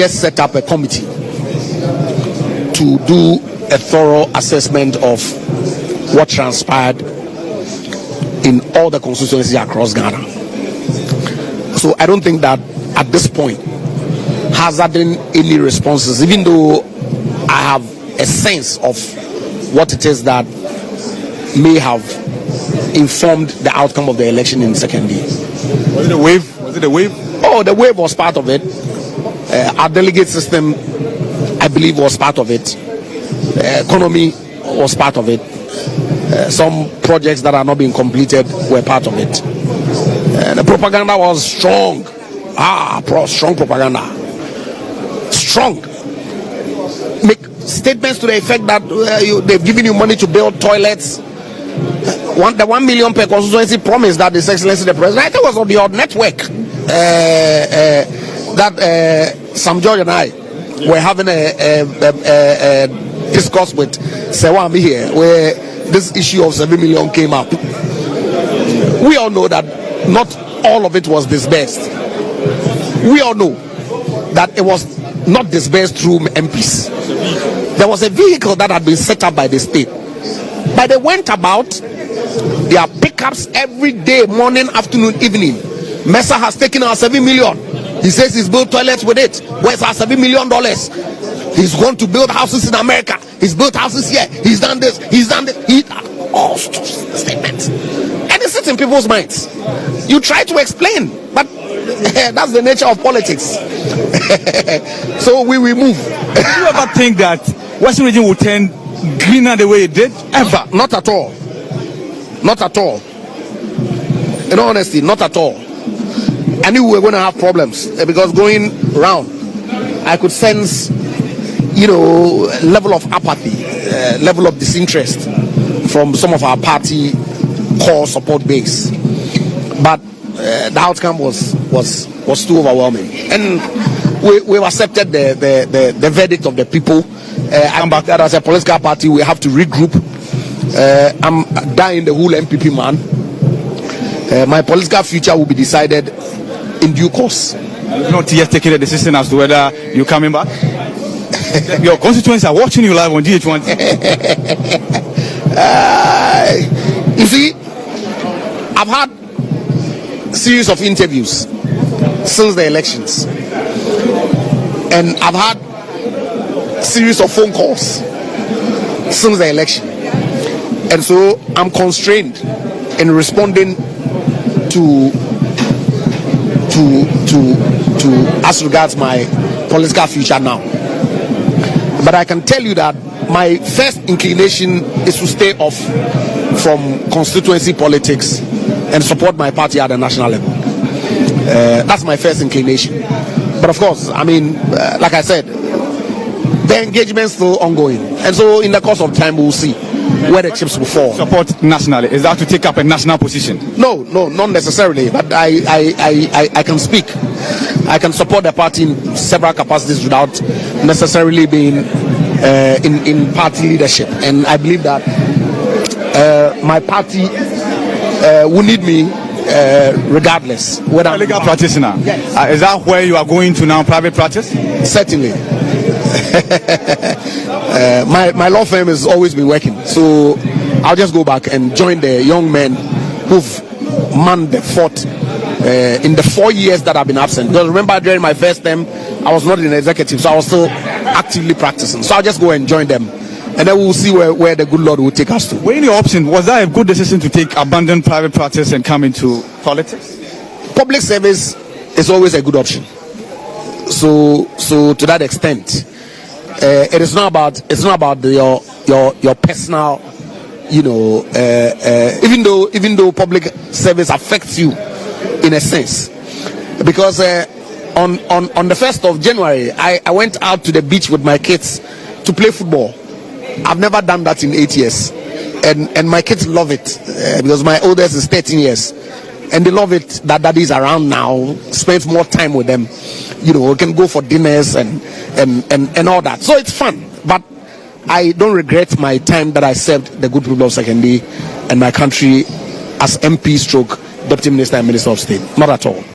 just set up a committee to do a thorough assessment of what transpired in all the constituencies across Ghana. So I don't think that at this point hazarding any responses, even though I have a sense of what it is that may have informed the outcome of the election in Sekondi. Was it a wave? Was it a wave? Oh, the wave was part of it. Our delegate system, I believe, was part of it. Economy was part of it. Some projects that are not being completed were part of it. The propaganda was strong. Strong propaganda. Strong. Make statements to the effect that they've given you money to build toilets. The 1 million per constituency promise that His Excellency the President, I think it was on your network, that Sam George and I were having a discourse with Sewami here, where this issue of 7 million came up. We all know that not all of it was disbursed. We all know that it was not disbursed through MPs. There was a vehicle that had been set up by the state, but they went about their pickups every day, morning, afternoon, evening. Mercer has taken our 7 million. He says he's built toilets with it. Where's our $7 million? He's going to build houses in America. He's built houses here. He's done this. He's done this. All statements. And it sits in people's minds. You try to explain, but that's the nature of politics. So we move. Do you ever think that Western region will turn greener the way it did? Ever? Not at all. Not at all. In all honesty, not at all. I knew we were going to have problems because going round, I could sense, level of apathy, level of disinterest from some of our party core support base. But the outcome was too overwhelming, and we've accepted the verdict of the people. That as a political party, we have to regroup. I'm dying the whole NPP man. My political future will be decided in due course. You've not yet taken a decision as to whether you're coming back? Your constituents are watching you live on GHOne. You see, I've had a series of interviews since the elections, and I've had a series of phone calls since the election, and so I'm constrained in responding to as regards my political future now. But I can tell you that my first inclination is to stay off from constituency politics and support my party at the national level. That's my first inclination. But of course, like I said, the engagement is still ongoing, and so in the course of time we'll see where the chips will fall. Support nationally, is that to take up a national position? No, not necessarily, but I can speak. I can support the party in several capacities without necessarily being in party leadership, and I believe that my party will need me regardless. Whether legal practitioner, yes. Is that where you are going to now, private practice? Certainly. My law firm has always been working, so I'll just go back and join the young men who've manned the fort in the 4 years that I've been absent. Because remember, during my first term, I was not in the executive, so I was still actively practicing. So I'll just go and join them, and then we'll see where the good Lord will take us to. Weighing your option, was that a good decision to take, abandon private practice and come into politics? Public service is always a good option. So to that extent, it is not about your personal, even though public service affects you in a sense, because on the 1st of January I went out to the beach with my kids to play football. I've never done that in 8 years, and my kids love it because my oldest is 13 years, and they love it that daddy's around now, spends more time with them. We can go for dinners and all that, so it's fun. But I don't regret my time that I served the good people of Sekondi and my country as MP / Deputy Minister and Minister of State. Not at all.